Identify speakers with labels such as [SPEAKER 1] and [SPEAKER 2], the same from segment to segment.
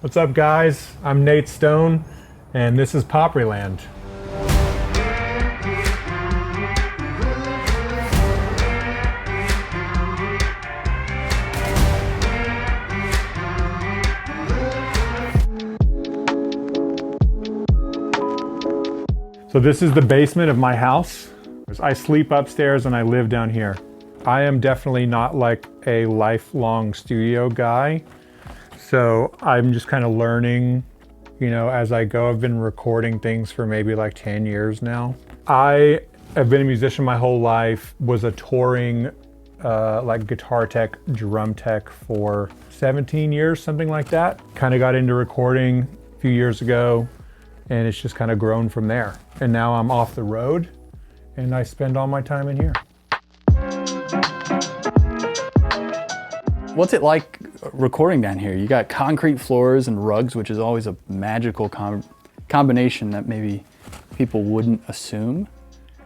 [SPEAKER 1] What's up, guys? I'm Nate Stone, and this is Popryland. So this is the basement of my house. I sleep upstairs and I live down here. I am definitely not like a lifelong studio guy. So I'm just kind of learning, as I go. I've been recording things for maybe like 10 years now. I have been a musician my whole life, was a touring like guitar tech, drum tech for 17 years, something like that. Kind of got into recording a few years ago, and it's just kind of grown from there. And now I'm off the road and I spend all my time in here.
[SPEAKER 2] What's it like recording down here? You got concrete floors and rugs, which is always a magical combination that maybe people wouldn't assume.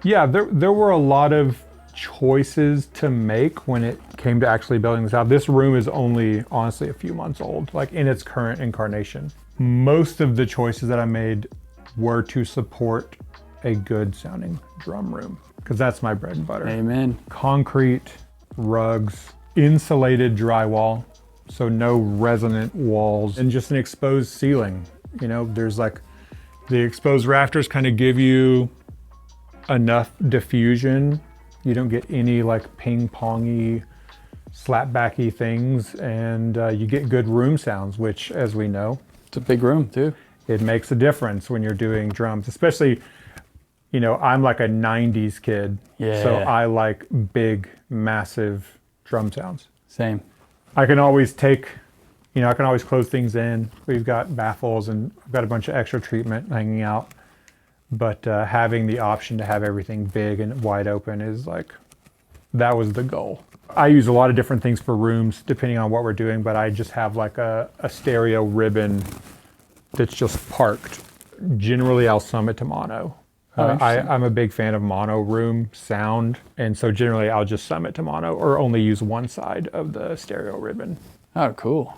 [SPEAKER 1] Yeah, there were a lot of choices to make when it came to actually building this out. This room is only honestly a few months old, like in its current incarnation. Most of the choices that I made were to support a good sounding drum room, because that's my bread and butter.
[SPEAKER 2] Amen.
[SPEAKER 1] Concrete, rugs, insulated drywall, so no resonant walls, and just an exposed ceiling. There's like the exposed rafters kind of give you enough diffusion. You don't get any like ping-pongy, slapbacky things, and you get good room sounds, which, as we know,
[SPEAKER 2] it's a big room too.
[SPEAKER 1] It makes a difference when you're doing drums, especially, I'm like a 90s kid.
[SPEAKER 2] Yeah.
[SPEAKER 1] So I like big, massive drum sounds.
[SPEAKER 2] Same.
[SPEAKER 1] I can always close things in. We've got baffles and I've got a bunch of extra treatment hanging out. But having the option to have everything big and wide open is that was the goal. I use a lot of different things for rooms depending on what we're doing, but I just have like a stereo ribbon that's just parked. Generally, I'll sum it to mono. I'm a big fan of mono room sound, and so generally I'll just sum it to mono or only use one side of the stereo ribbon.
[SPEAKER 2] Oh, cool.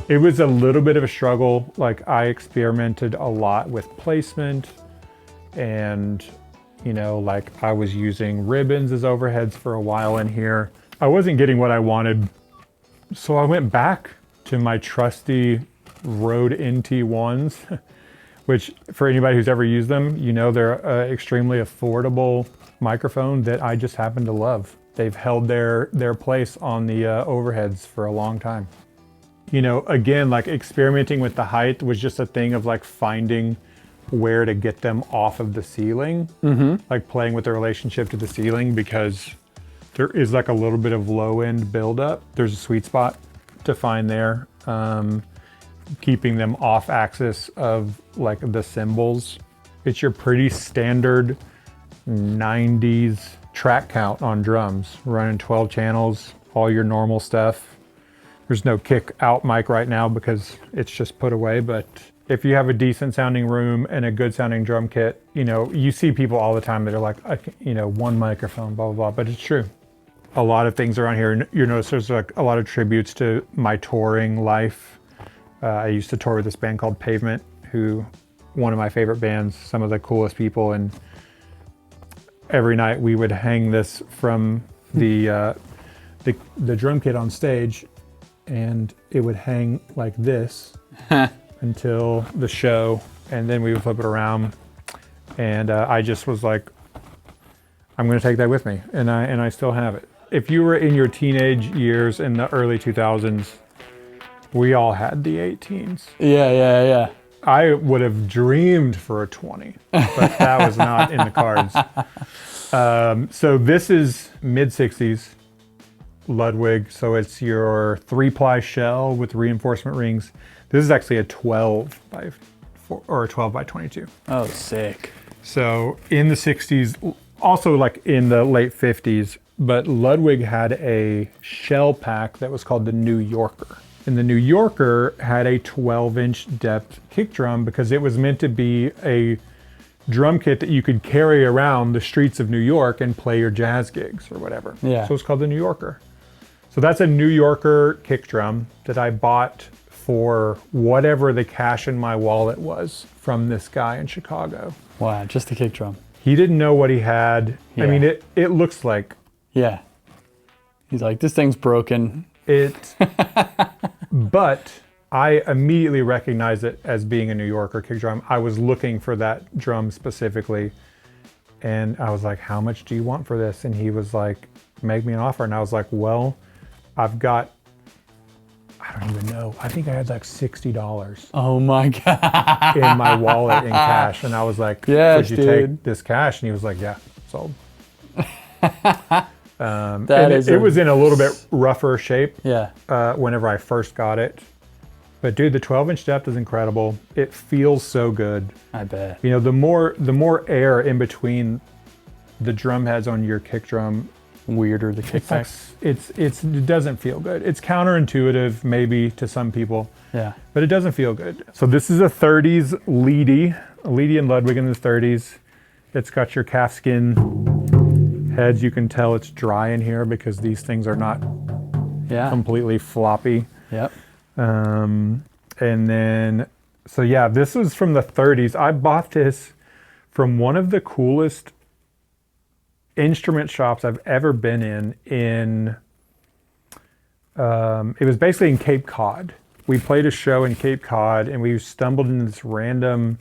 [SPEAKER 1] It was a little bit of a struggle. Like, I experimented a lot with placement, and I was using ribbons as overheads for a while in here. I wasn't getting what I wanted, so I went back to my trusty Rode NT1s, which for anybody who's ever used them, they're an extremely affordable microphone that I just happen to love. They've held their place on the overheads for a long time. Again, like experimenting with the height was just a thing of like finding where to get them off of the ceiling, like playing with the relationship to the ceiling, because there is like a little bit of low end buildup. There's a sweet spot to find there. Keeping them off axis of like the cymbals. It's your pretty standard 90s track count on drums, running 12 channels, all your normal stuff. There's no kick out mic right now because it's just put away, but if you have a decent sounding room and a good sounding drum kit, you see people all the time that are like, one microphone, blah, blah, blah, but it's true. A lot of things around here, you notice there's like a lot of tributes to my touring life. I used to tour with this band called Pavement, one of my favorite bands, some of the coolest people, and every night we would hang this from the drum kit on stage, and it would hang like this until the show, and then we would flip it around, and I just was like, I'm going to take that with me, and I still have it. If you were in your teenage years in the early 2000s, we all had the 18s.
[SPEAKER 2] Yeah.
[SPEAKER 1] I would have dreamed for a 20, but that was not in the cards. So this is mid-60s Ludwig. So it's your 3-ply shell with reinforcement rings. This is actually a 12 by 4 or a 12 by 22.
[SPEAKER 2] Oh, sick.
[SPEAKER 1] So in the 60s, also like in the late 50s, but Ludwig had a shell pack that was called the New Yorker. And the New Yorker had a 12-inch depth kick drum because it was meant to be a drum kit that you could carry around the streets of New York and play your jazz gigs or whatever.
[SPEAKER 2] Yeah.
[SPEAKER 1] So it's called the New Yorker. So that's a New Yorker kick drum that I bought for whatever the cash in my wallet was from this guy in Chicago.
[SPEAKER 2] Wow, just a kick drum.
[SPEAKER 1] He didn't know what he had.
[SPEAKER 2] Yeah.
[SPEAKER 1] I mean, it looks like
[SPEAKER 2] Yeah. He's like, this thing's broken.
[SPEAKER 1] it, but I immediately recognized it as being a New Yorker kick drum. I was looking for that drum specifically, and I was like, how much do you want for this? And he was like, make me an offer. And I was like, well, I've got, I don't even know. I think I had like $60
[SPEAKER 2] Oh my God.
[SPEAKER 1] in my wallet in cash. And I was like,
[SPEAKER 2] Yes,
[SPEAKER 1] would you
[SPEAKER 2] dude.
[SPEAKER 1] take this cash? And he was like, yeah, sold.
[SPEAKER 2] That
[SPEAKER 1] And
[SPEAKER 2] is
[SPEAKER 1] it was in a little bit rougher shape
[SPEAKER 2] Yeah.
[SPEAKER 1] whenever I first got it. But dude, the 12-inch depth is incredible. It feels so good.
[SPEAKER 2] I bet.
[SPEAKER 1] You know, the more air in between the drum heads on your kick drum,
[SPEAKER 2] Weirder the kickback.
[SPEAKER 1] it doesn't feel good. It's counterintuitive maybe to some people,
[SPEAKER 2] Yeah.
[SPEAKER 1] but it doesn't feel good. So this is a 30s Leedy and Ludwig in the 30s. It's got your calfskin heads. You can tell it's dry in here because these things are not
[SPEAKER 2] Yeah.
[SPEAKER 1] completely floppy.
[SPEAKER 2] Yep.
[SPEAKER 1] And then, so yeah, this was from the 30s. I bought this from one of the coolest instrument shops I've ever been in it was basically in Cape Cod. We played a show in Cape Cod and we stumbled into this random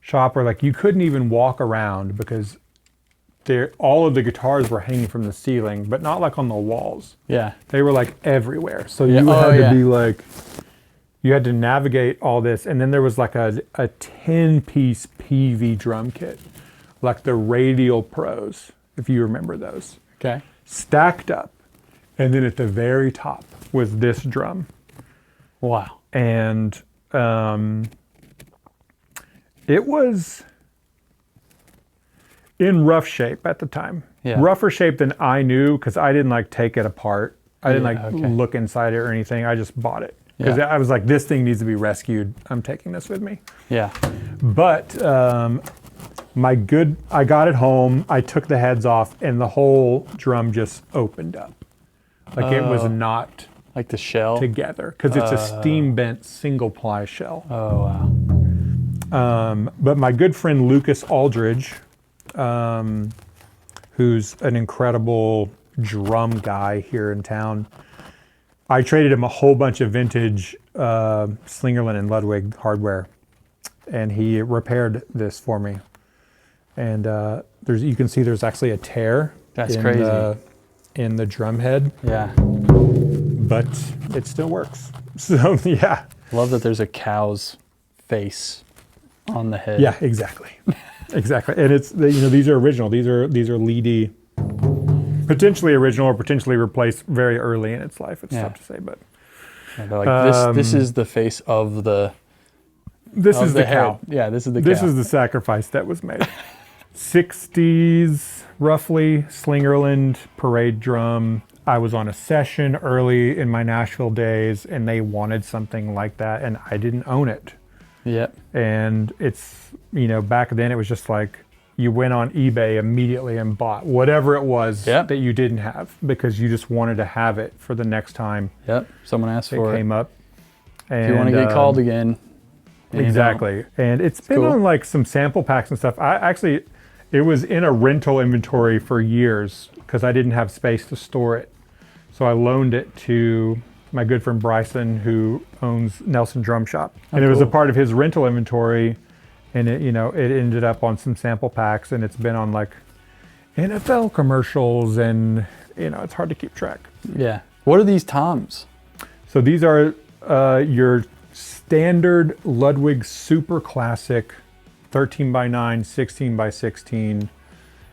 [SPEAKER 1] shop where like you couldn't even walk around because all of the guitars were hanging from the ceiling, but not like on the walls.
[SPEAKER 2] Yeah.
[SPEAKER 1] They were like everywhere. So
[SPEAKER 2] Yeah.
[SPEAKER 1] you
[SPEAKER 2] Oh,
[SPEAKER 1] had
[SPEAKER 2] yeah.
[SPEAKER 1] to be like, you had to navigate all this. And then there was like a 10-piece PV drum kit, like the Radial Pros, if you remember those,
[SPEAKER 2] Okay.
[SPEAKER 1] stacked up. And then at the very top was this drum.
[SPEAKER 2] Wow.
[SPEAKER 1] And it was in rough shape at the time.
[SPEAKER 2] Yeah.
[SPEAKER 1] Rougher shape than I knew because I didn't like take it apart. I didn't
[SPEAKER 2] Yeah,
[SPEAKER 1] like
[SPEAKER 2] okay.
[SPEAKER 1] look inside it or anything. I just bought it because
[SPEAKER 2] Yeah.
[SPEAKER 1] I was like, this thing needs to be rescued. I'm taking this with me.
[SPEAKER 2] Yeah.
[SPEAKER 1] But I got it home. I took the heads off and the whole drum just opened up. Like it was
[SPEAKER 2] Oh.
[SPEAKER 1] not
[SPEAKER 2] Like the shell.
[SPEAKER 1] together because it's a steam bent single ply shell.
[SPEAKER 2] Oh wow.
[SPEAKER 1] But my good friend Lucas Aldridge, who's an incredible drum guy here in town, I traded him a whole bunch of vintage Slingerland and Ludwig hardware, and he repaired this for me. And you can see there's actually a tear.
[SPEAKER 2] That's crazy.
[SPEAKER 1] In the drum head,
[SPEAKER 2] Yeah.
[SPEAKER 1] but it still works. So yeah.
[SPEAKER 2] Love that there's a cow's face on the head.
[SPEAKER 1] Yeah, exactly. Exactly. And these are original. These are Leedy, potentially original or potentially replaced very early in its life. It's
[SPEAKER 2] Yeah.
[SPEAKER 1] tough to say, but
[SPEAKER 2] Yeah, they're like this is the face of the
[SPEAKER 1] this
[SPEAKER 2] of
[SPEAKER 1] is the
[SPEAKER 2] head.
[SPEAKER 1] cow.
[SPEAKER 2] Yeah, this is the
[SPEAKER 1] This
[SPEAKER 2] cow.
[SPEAKER 1] is the sacrifice that was made. 60s, roughly, Slingerland parade drum. I was on a session early in my Nashville days and they wanted something like that and I didn't own it.
[SPEAKER 2] Yep.
[SPEAKER 1] And it's, back then it was just like you went on eBay immediately and bought whatever it was
[SPEAKER 2] Yep.
[SPEAKER 1] that you didn't have because you just wanted to have it for the next time
[SPEAKER 2] Yep. Someone asked
[SPEAKER 1] it
[SPEAKER 2] for it.
[SPEAKER 1] came up. And,
[SPEAKER 2] If you want to get called again. and you
[SPEAKER 1] Exactly. And it's been
[SPEAKER 2] cool.
[SPEAKER 1] on like some sample packs and stuff. It was in a rental inventory for years because I didn't have space to store it. So I loaned it to my good friend Bryson, who owns Nelson Drum Shop. And it was a
[SPEAKER 2] cool.
[SPEAKER 1] part of his rental inventory. And it ended up on some sample packs and it's been on like NFL commercials and, it's hard to keep track.
[SPEAKER 2] don't. Yeah. What are these toms?
[SPEAKER 1] So these are your standard Ludwig Super Classic 13x9, 16x16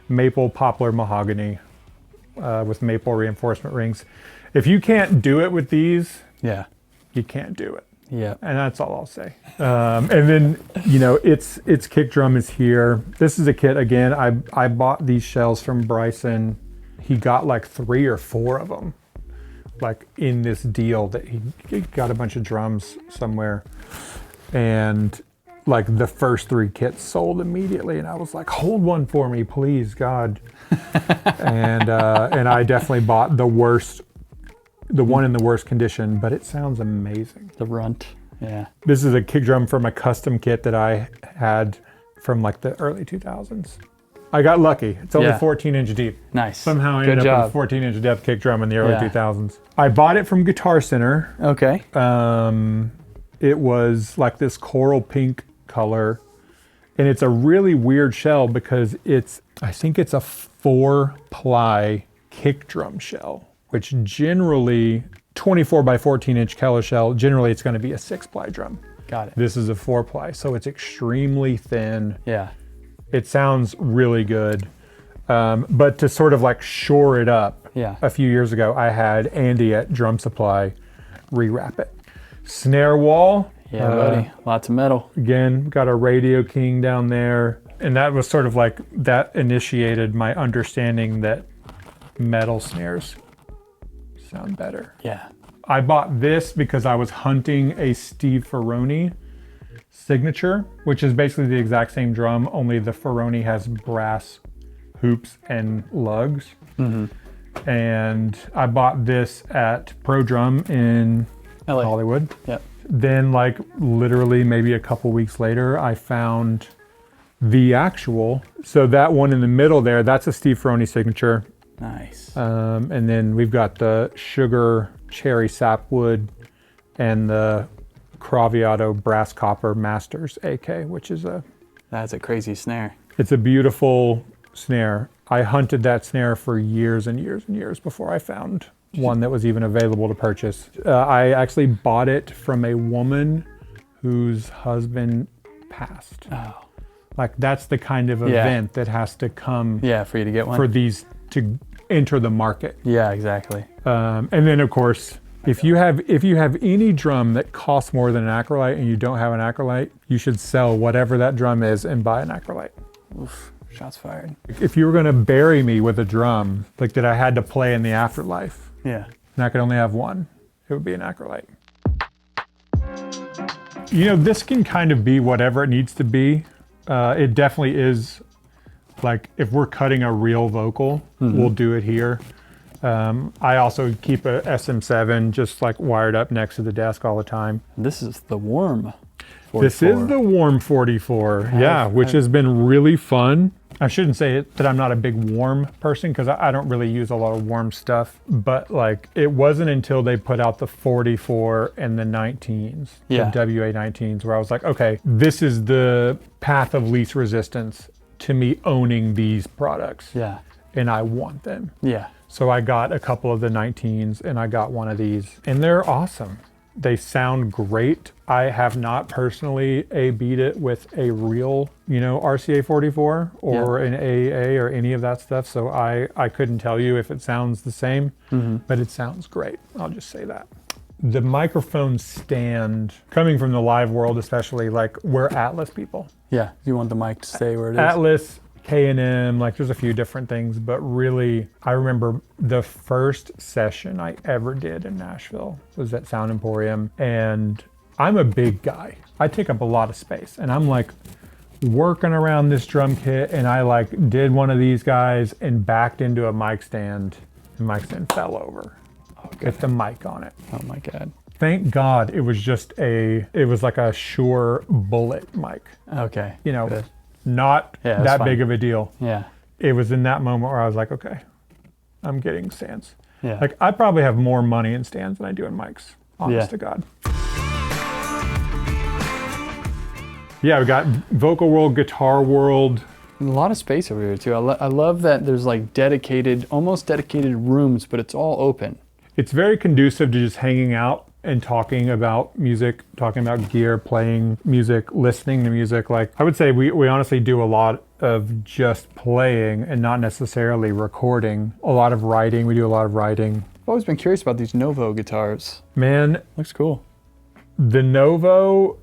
[SPEAKER 1] maple poplar mahogany with maple reinforcement rings. If you can't do it with these,
[SPEAKER 2] Yeah.
[SPEAKER 1] you can't do it.
[SPEAKER 2] Yeah.
[SPEAKER 1] And that's all I'll say. And then, its kick drum is here. This is a kit, again, I bought these shells from Bryson. He got like 3 or 4 of them, like in this deal that he got a bunch of drums somewhere. And like the first 3 kits sold immediately. And I was like, hold one for me, please, God. And I definitely bought the worst the one in the worst condition, but it sounds amazing.
[SPEAKER 2] The runt. Yeah.
[SPEAKER 1] This is a kick drum from a custom kit that I had from like the early 2000s. I got lucky. It's only
[SPEAKER 2] Yeah.
[SPEAKER 1] 14 inch deep.
[SPEAKER 2] Nice.
[SPEAKER 1] Somehow I
[SPEAKER 2] Good
[SPEAKER 1] ended up with
[SPEAKER 2] job.
[SPEAKER 1] a 14 inch depth kick drum in the early
[SPEAKER 2] Yeah.
[SPEAKER 1] 2000s. I bought it from Guitar Center.
[SPEAKER 2] Okay.
[SPEAKER 1] It was like this coral pink color, and it's a really weird shell because I think it's a 4-ply kick drum shell, which generally 24 by 14 inch Keller shell, generally it's going to be a 6-ply drum.
[SPEAKER 2] Got it.
[SPEAKER 1] This is a 4-ply, so it's extremely thin.
[SPEAKER 2] Yeah.
[SPEAKER 1] It sounds really good. But to sort of like shore it up,
[SPEAKER 2] Yeah.
[SPEAKER 1] a few years ago, I had Andy at Drum Supply rewrap it. Snare wall.
[SPEAKER 2] Yeah, buddy. Lots of metal.
[SPEAKER 1] Again, got a Radio King down there. And that was sort of like, that initiated my understanding that metal snares sound better.
[SPEAKER 2] Yeah.
[SPEAKER 1] I bought this because I was hunting a Steve Ferroni signature, which is basically the exact same drum, only the Ferroni has brass hoops and lugs. And I bought this at Pro Drum in
[SPEAKER 2] LA.
[SPEAKER 1] Hollywood.
[SPEAKER 2] Yep.
[SPEAKER 1] Then like literally maybe a couple weeks later, I found the actual. So that one in the middle there, that's a Steve Ferroni signature.
[SPEAKER 2] Nice.
[SPEAKER 1] And then we've got the Sugar Cherry Sapwood and the Craviotto Brass Copper Masters AK, which is
[SPEAKER 2] That's a crazy snare.
[SPEAKER 1] it's a beautiful snare. I hunted that snare for years and years and years before I found one that was even available to purchase. I actually bought it from a woman whose husband passed.
[SPEAKER 2] Oh.
[SPEAKER 1] Like that's the kind of
[SPEAKER 2] Yeah.
[SPEAKER 1] event that has to come
[SPEAKER 2] Yeah, for you to get one.
[SPEAKER 1] for these to enter the market.
[SPEAKER 2] Yeah, exactly.
[SPEAKER 1] And then of course, if you have any drum that costs more than an Acrolite and you don't have an Acrolite, you should sell whatever that drum is and buy an Acrolite.
[SPEAKER 2] Oof. Shots fired.
[SPEAKER 1] If you were going to bury me with a drum like that I had to play in the afterlife
[SPEAKER 2] Yeah.
[SPEAKER 1] and I could only have one, it would be an Acrolite. You know, this can kind of be whatever it needs to be. It definitely is, like if we're cutting a real vocal, we'll do it here. I also keep a SM7 just like wired up next to the desk all the time.
[SPEAKER 2] This is the Warm 44.
[SPEAKER 1] This is the Warm 44, yeah, which has been really fun. I shouldn't say that I'm not a big Warm person because I don't really use a lot of Warm stuff, but like it wasn't until they put out the 44 and the 19s,
[SPEAKER 2] Yeah.
[SPEAKER 1] the WA 19s, where I was like, okay, this is the path of least resistance to me owning these products,
[SPEAKER 2] Yeah.
[SPEAKER 1] and I want them.
[SPEAKER 2] Yeah.
[SPEAKER 1] So I got a couple of the 19s and I got one of these, and they're awesome. They sound great. I have not personally A/B'd it with a real, RCA 44 or an AA or any of that stuff. So I couldn't tell you if it sounds the same, but it sounds great. I'll just say that. The microphone stand, coming from the live world especially, like we're Atlas people.
[SPEAKER 2] Yeah. You want the mic to stay where it is?
[SPEAKER 1] Atlas, K&M, like there's a few different things, but really I remember the first session I ever did in Nashville was at Sound Emporium, and I'm a big guy. I take up a lot of space, and I'm like working around this drum kit, and I like did one of these guys and backed into a mic stand, and mic stand fell over with the mic on it.
[SPEAKER 2] Oh my God.
[SPEAKER 1] Thank God it was like a Shure Bullet mic,
[SPEAKER 2] Okay. Good.
[SPEAKER 1] not
[SPEAKER 2] Yeah, that's
[SPEAKER 1] that
[SPEAKER 2] fine.
[SPEAKER 1] big of a deal.
[SPEAKER 2] Yeah.
[SPEAKER 1] It was in that moment where I was like, okay, I'm getting stands.
[SPEAKER 2] Yeah.
[SPEAKER 1] Like I probably have more money in stands than I do in mics, honest
[SPEAKER 2] Yeah.
[SPEAKER 1] to God. Yeah, we got Vocal World, Guitar World.
[SPEAKER 2] A lot of space over here too. I love that there's like almost dedicated rooms, but it's all open.
[SPEAKER 1] It's very conducive to just hanging out and talking about music, talking about gear, playing music, listening to music. Like I would say we honestly do a lot of just playing and not necessarily recording. A lot of writing. We do a lot of writing.
[SPEAKER 2] I've always been curious about these Novo guitars.
[SPEAKER 1] Man,
[SPEAKER 2] Looks cool.
[SPEAKER 1] the Novo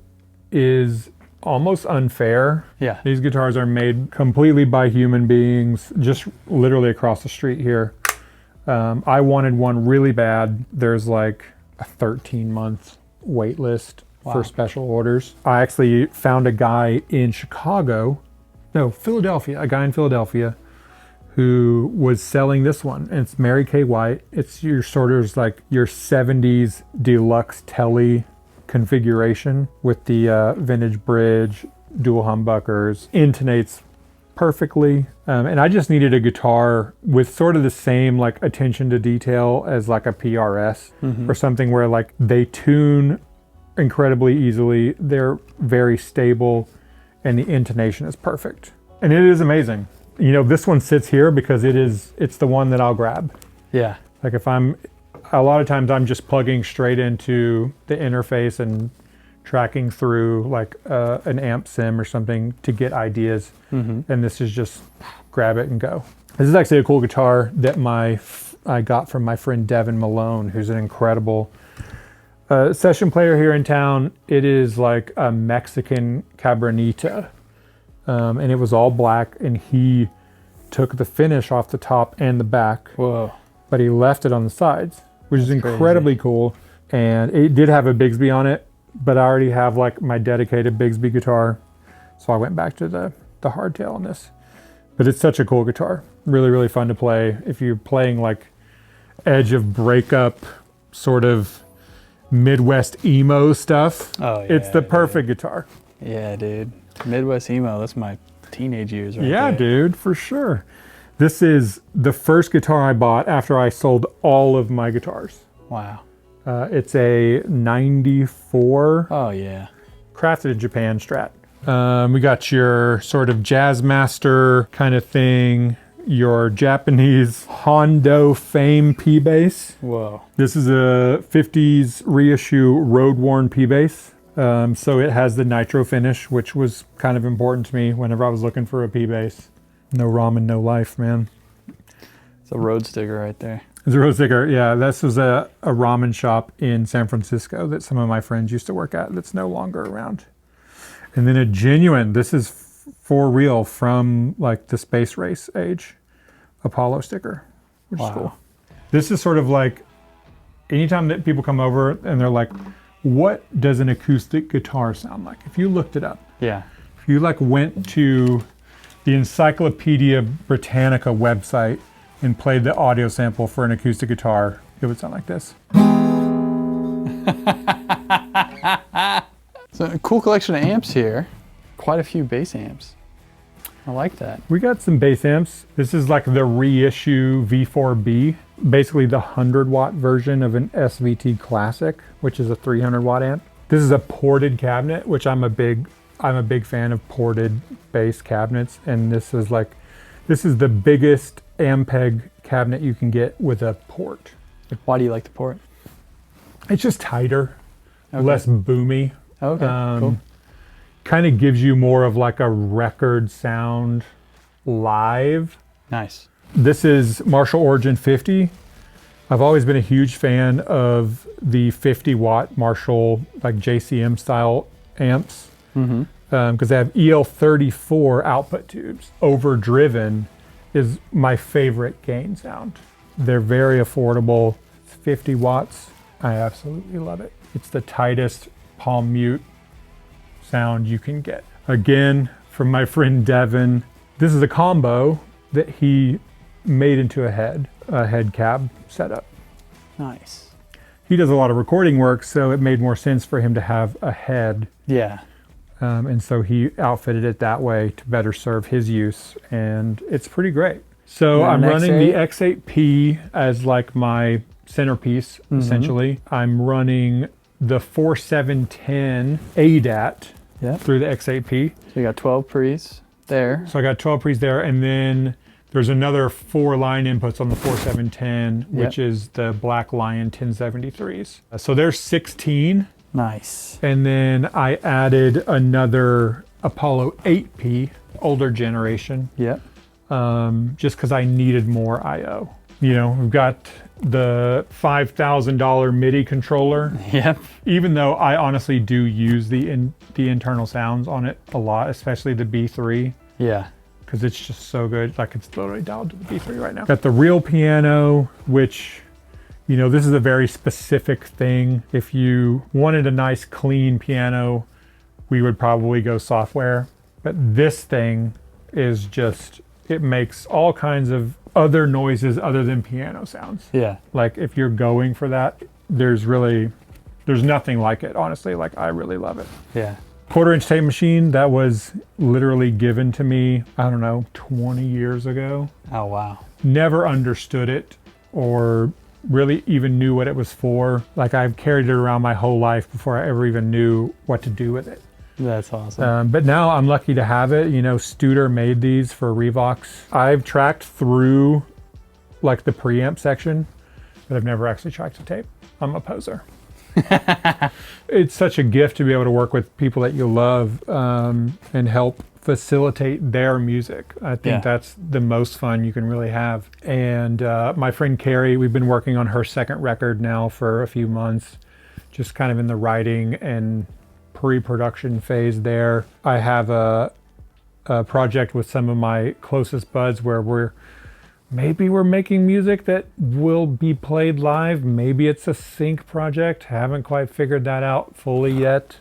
[SPEAKER 1] is almost unfair.
[SPEAKER 2] Yeah.
[SPEAKER 1] These guitars are made completely by human beings, just literally across the street here. I wanted one really bad. There's like a 13-month wait list for special orders. I actually found a guy in Philadelphia, who was selling this one. And it's Mary Kay White. It's your sort of like your 70s deluxe telly configuration with the vintage bridge, dual humbuckers, intonates perfectly. And I just needed a guitar with sort of the same like attention to detail as like a PRS or something where like they tune incredibly easily. They're very stable and the intonation is perfect. And it is amazing. You know, this one sits here because it's the one that I'll grab.
[SPEAKER 2] Yeah.
[SPEAKER 1] Like if a lot of times I'm just plugging straight into the interface and tracking through like an amp sim or something to get ideas. And this is just grab it and go. This is actually a cool guitar that I got from my friend Devin Malone, who's an incredible session player here in town. It is like a Mexican Cabronita. And it was all black, and he took the finish off the top and the back.
[SPEAKER 2] Whoa.
[SPEAKER 1] But he left it on the sides, which is incredibly cool. And it did have a Bigsby on it, but I already have like my dedicated Bigsby guitar. So I went back to the hardtail on this. But it's such a cool guitar. Really, really fun to play. If you're playing like edge of breakup, sort of Midwest emo stuff, it's the perfect guitar.
[SPEAKER 2] Yeah, dude. Midwest emo, that's my teenage years right
[SPEAKER 1] Yeah,
[SPEAKER 2] there.
[SPEAKER 1] dude, for sure. This is the first guitar I bought after I sold all of my guitars.
[SPEAKER 2] Wow.
[SPEAKER 1] It's a 94
[SPEAKER 2] Oh, yeah.
[SPEAKER 1] crafted in Japan Strat. We got your sort of Jazzmaster kind of thing, your Japanese Hondo Fame P bass.
[SPEAKER 2] Whoa.
[SPEAKER 1] This is a 50s reissue road-worn P bass. So it has the nitro finish, which was kind of important to me whenever I was looking for a P bass. No ramen, no life, man.
[SPEAKER 2] It's a road sticker right there.
[SPEAKER 1] It's a road sticker. Yeah, this was a ramen shop in San Francisco that some of my friends used to work at that's no longer around. And then a genuine, this is for real from like the space race age, Apollo sticker, which is cool. This is sort of like anytime that people come over and they're like, what does an acoustic guitar sound like? If you looked it up,
[SPEAKER 2] Yeah.
[SPEAKER 1] if you like went to the Encyclopedia Britannica website and played the audio sample for an acoustic guitar, it would sound like this.
[SPEAKER 2] So a cool collection of amps here. Quite a few bass amps. I like that.
[SPEAKER 1] We got some bass amps. This is like the reissue V4B, basically the 100-watt version of an SVT Classic, which is a 300-watt amp. This is a ported cabinet, which I'm a big fan of ported bass cabinets, and this is the biggest Ampeg cabinet you can get with a port.
[SPEAKER 2] Why do you like the port?
[SPEAKER 1] It's just tighter, less boomy.
[SPEAKER 2] Okay, cool.
[SPEAKER 1] Kind of gives you more of like a record sound live.
[SPEAKER 2] Nice.
[SPEAKER 1] This is Marshall Origin 50. I've always been a huge fan of the 50-watt Marshall, like JCM style amps, because they have EL34 output tubes. Overdriven is my favorite gain sound. They're very affordable. It's 50 watts. I absolutely love it. It's the tightest palm mute sound you can get. Again, from my friend Devin, this is a combo that he made into a head cab setup.
[SPEAKER 2] Nice.
[SPEAKER 1] He does a lot of recording work, so it made more sense for him to have a head.
[SPEAKER 2] Yeah.
[SPEAKER 1] And so he outfitted it that way to better serve his use, and it's pretty great. So I'm running the X8P as like my centerpiece, essentially. I'm running the 4710 ADAT through the X8P.
[SPEAKER 2] So you got 12 pre's there.
[SPEAKER 1] So I got 12 pre's there, and then there's another 4 line inputs on the 4710, which is the Black Lion 1073s. So there's 16.
[SPEAKER 2] Nice.
[SPEAKER 1] And then I added another Apollo 8P, older generation.
[SPEAKER 2] Yep.
[SPEAKER 1] Just because I needed more I/O. You know, we've got the $5,000 MIDI controller.
[SPEAKER 2] Yep.
[SPEAKER 1] Even though I honestly do use the internal sounds on it a lot, especially the B3.
[SPEAKER 2] Yeah.
[SPEAKER 1] Because it's just so good. Like it's literally dialed to the B3 right now. Got the real piano, which, you know, this is a very specific thing. If you wanted a nice clean piano, we would probably go software. But this thing is just it makes all kinds of other noises other than piano sounds.
[SPEAKER 2] Yeah.
[SPEAKER 1] Like if you're going for that, there's nothing like it, honestly. Like I really love it.
[SPEAKER 2] Yeah.
[SPEAKER 1] Quarter-inch tape machine, that was literally given to me, I don't know, 20 years ago.
[SPEAKER 2] Oh, wow.
[SPEAKER 1] Never understood it or really even knew what it was for. Like I've carried it around my whole life before I ever even knew what to do with it.
[SPEAKER 2] That's awesome.
[SPEAKER 1] But now I'm lucky to have it. You know, Studer made these for Revox. I've tracked through like the preamp section, but I've never actually tracked a tape. I'm a poser. It's such a gift to be able to work with people that you love and help facilitate their music. I think that's the most fun you can really have. And my friend Carrie, we've been working on her second record now for a few months, just kind of in the writing and pre-production phase there. I have a project with some of my closest buds where we're making music that will be played live. Maybe it's a sync project. Haven't quite figured that out fully yet.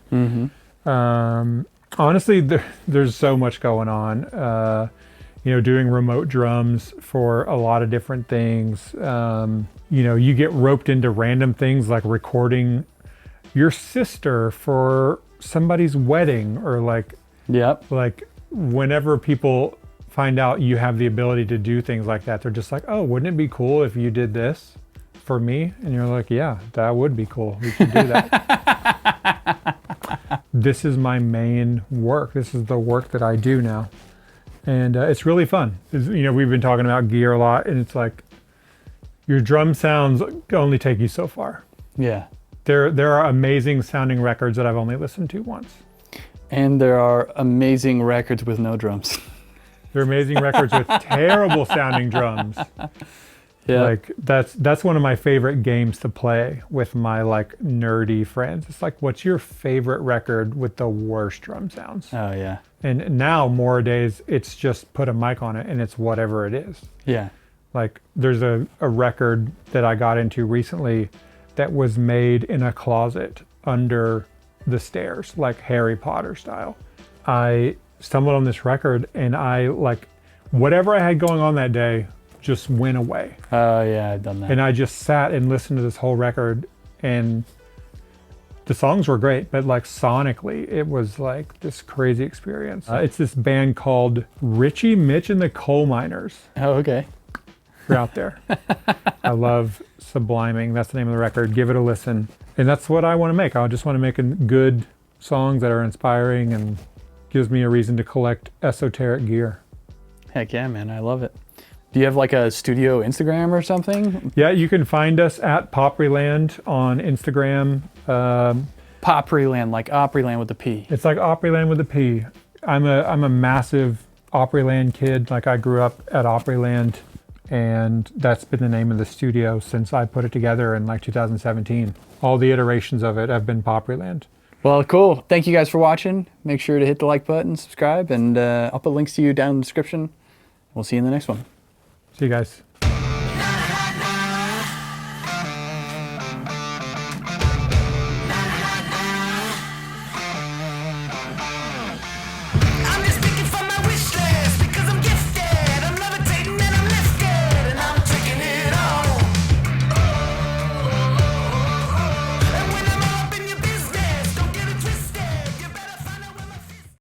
[SPEAKER 1] Honestly, there's so much going on. You know, doing remote drums for a lot of different things. You know, you get roped into random things like recording your sister for somebody's wedding, or like whenever people find out you have the ability to do things like that, they're just like, oh, wouldn't it be cool if you did this for me? And you're like, yeah, that would be cool. We should do that. This is my main work. This is the work that I do now. And it's really fun. You know, we've been talking about gear a lot, and it's like your drum sounds only take you so far.
[SPEAKER 2] Yeah.
[SPEAKER 1] There are amazing sounding records that I've only listened to once.
[SPEAKER 2] And there are amazing records with no drums.
[SPEAKER 1] There are amazing records with terrible sounding drums.
[SPEAKER 2] Yeah.
[SPEAKER 1] Like that's one of my favorite games to play with my like nerdy friends. It's like, what's your favorite record with the worst drum sounds?
[SPEAKER 2] Oh yeah.
[SPEAKER 1] And now more days it's just put a mic on it and it's whatever it is.
[SPEAKER 2] Yeah.
[SPEAKER 1] Like there's a record that I got into recently that was made in a closet under the stairs, like Harry Potter style. I stumbled on this record and I like whatever I had going on that day just went away.
[SPEAKER 2] Oh yeah, I've done that.
[SPEAKER 1] And I just sat and listened to this whole record, and the songs were great, but like sonically it was like this crazy experience. It's this band called Richie Mitch and the Coal Miners.
[SPEAKER 2] Oh, okay.
[SPEAKER 1] You're out there. I love Subliming. That's the name of the record. Give it a listen. And that's what I want to make. I just want to make good songs that are inspiring and gives me a reason to collect esoteric gear.
[SPEAKER 2] Heck yeah, man. I love it. Do you have like a studio Instagram or something?
[SPEAKER 1] Yeah, you can find us at Popryland on Instagram.
[SPEAKER 2] Popryland, like Opryland with the P.
[SPEAKER 1] It's like Opryland with a P. I'm a massive Opryland kid. Like I grew up at Opryland, and that's been the name of the studio since I put it together in like 2017. All the iterations of it have been Popryland.
[SPEAKER 2] Well, cool. Thank you guys for watching. Make sure to hit the like button, subscribe, and I'll put links to you down in the description. We'll see you in the next one.
[SPEAKER 1] See you guys.